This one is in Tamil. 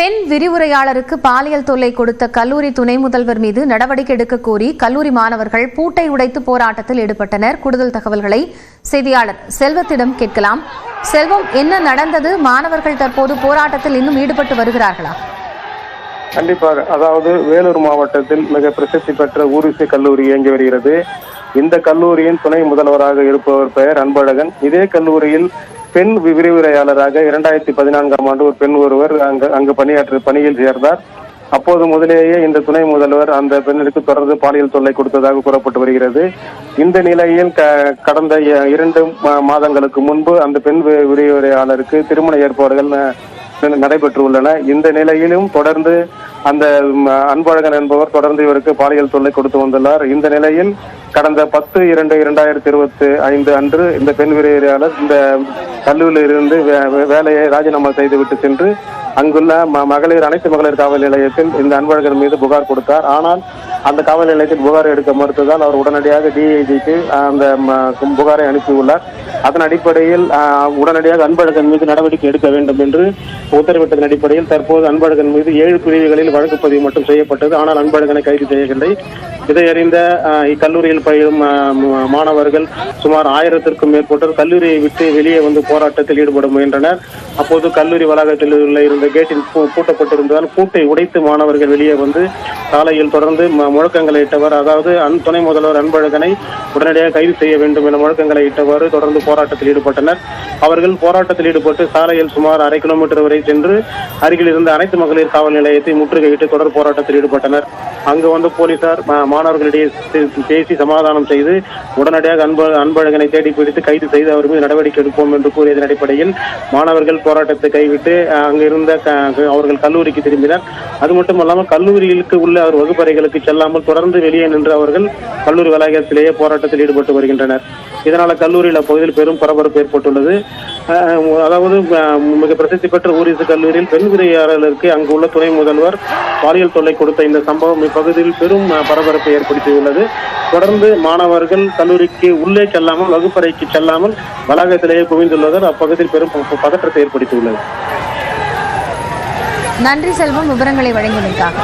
பெண் விரிவுரையாளருக்கு பாலியல் தொல்லை கொடுத்த கல்லூரி துணை முதல்வர் மீது நடவடிக்கை எடுக்க கோரி கல்லூரி மாணவர்கள் பூட்டை உடைத்து போராட்டத்தில் ஈடுபட்டனர். கூடுதல் தகவல்களை செய்தியாளர் செல்வத்திடம் கேட்கலாம். செல்வம், என்ன நடந்தது? மாணவர்கள் தற்போது போராட்டத்தில் இன்னும் ஈடுபட்டு வருகிறார்களா? கண்டிப்பாக. அதாவது வேலூர் மாவட்டத்தில் மிக பிரசித்தி பெற்ற ஊரிசை கல்லூரி இயங்கி வருகிறது. இந்த கல்லூரியின் துணை முதல்வராக இருப்பவர் பெயர் அன்பழகன். இதே கல்லூரியில் பெண் விரிவுரையாளராக 2014ஆம் ஆண்டு ஒரு பெண் ஒருவர் அங்கு பணியில் சேர்ந்தார். அப்போது முதலேயே இந்த துணை முதல்வர் அந்த பெண்ணிற்கு தொடர்ந்து பாலியல் தொல்லை கொடுத்ததாக கூறப்பட்டு வருகிறது. இந்த நிலையில் கடந்த 2 மாதங்களுக்கு முன்பு அந்த பெண் விரிவுரையாளருக்கு திருமண ஏற்பாடுகள் நடைபெற்றுள்ளன. இந்த நிலையிலும் தொடர்ந்து அந்த அன்பழகன் என்பவர் தொடர்ந்து இவருக்கு பாலியல் தொல்லை கொடுத்து வந்துள்ளார். இந்த நிலையில் கடந்த 10/2/2025 அன்று இந்த பெண் விரிவுரையாளர் இந்த கல்லூரியில் இருந்து வேலையை ராஜினாமா செய்துவிட்டு சென்று அங்குள்ள அனைத்து மகளிர் காவல் நிலையத்தில் இந்த அன்பழகன் மீது புகார் கொடுத்தார். ஆனால் அந்த காவல் நிலையத்தில் புகார் எடுக்க மறுத்ததால் அவர் உடனடியாக டிஐஜிக்கு அந்த புகாரை அனுப்பியுள்ளார். அதன் அடிப்படையில் உடனடியாக அன்பழகன் மீது நடவடிக்கை எடுக்க வேண்டும் என்று உத்தரவிட்டதன் அடிப்படையில் தற்போது அன்பழகன் மீது 7 பிரிவுகளில் வழக்கு பதிவு மட்டும் செய்யப்பட்டது. ஆனால் அன்பழகனை கைது செய்யவில்லை. இதை அறிந்த இக்கல்லூரியில் பயிலும் மாணவர்கள் சுமார் 1000க்கும் மேற்பட்டோர் கல்லூரியை விட்டு வெளியே வந்து போராட்டத்தில் ஈடுபட முயன்றனர். அப்போது கல்லூரி வளாகத்தில் இருந்த கேட்டில் பூட்டப்பட்டிருந்ததால் பூட்டை உடைத்து மாணவர்கள் வெளியே வந்து சாலையில் தொடர்ந்து முழக்கங்களை இட்டவர். அதாவது துணை முதல்வர் அன்பழகனை உடனடியாக கைது செய்ய வேண்டும் என முழக்கங்களை இட்டவாறு தொடர்ந்து போராட்டத்தில் ஈடுபட்டனர். அவர்கள் போராட்டத்தில் ஈடுபட்டு சாலையில் சுமார் 1/2 கிலோமீட்டர் வரை சென்று அருகில் இருந்த அனைத்து மகளிர் காவல் நிலையத்தை முற்றுகையிட்டு தொடர் போராட்டத்தில் ஈடுபட்டனர். அங்கு வந்து போலீசார் மாணவர்களிடையே பேசி சமாதானம் செய்து உடனடியாக அன்பழகனை தேடி பிடித்து கைது செய்து அவர் மீது நடவடிக்கை எடுப்போம் என்று கூறியதன் அடிப்படையில் மாணவர்கள் போராட்டத்தை கைவிட்டு அங்கிருந்த அவர்கள் கல்லூரிக்கு திரும்பினர். அது மட்டுமல்லாமல் கல்லூரிகளுக்கு உள்ள அவர் வகுப்பறைகளுக்கு செல்லாமல் தொடர்ந்து வெளியே நின்று அவர்கள் கல்லூரி வளாகத்திலேயே போராட்டத்தில் ஈடுபட்டு வருகின்றனர். இதனால கல்லூரியில் அப்பகுதியில் பெரும் பரபரப்பு ஏற்பட்டுள்ளது. அதாவது மிக பிரசித்தி பெற்ற ஊரிசு கல்லூரியில் பெண் விரிவுரையாளருக்கு அங்குள்ள துணை முதல்வர் பாலியல் தொல்லை கொடுத்த இந்த சம்பவம் இப்பகுதியில் பெரும் பரபரப்பை ஏற்படுத்தியுள்ளது. தொடர்ந்து மாணவர்கள் கல்லூரிக்கு உள்ளே செல்லாமல் வகுப்பறைக்கு செல்லாமல் வளாகத்திலேயே குவிந்துள்ளதால் அப்பகுதியில் பெரும் பதற்றத்தை ஏற்படுத்தியுள்ளது. நன்றி செல்வம், விவரங்களை வழங்கியதற்காக.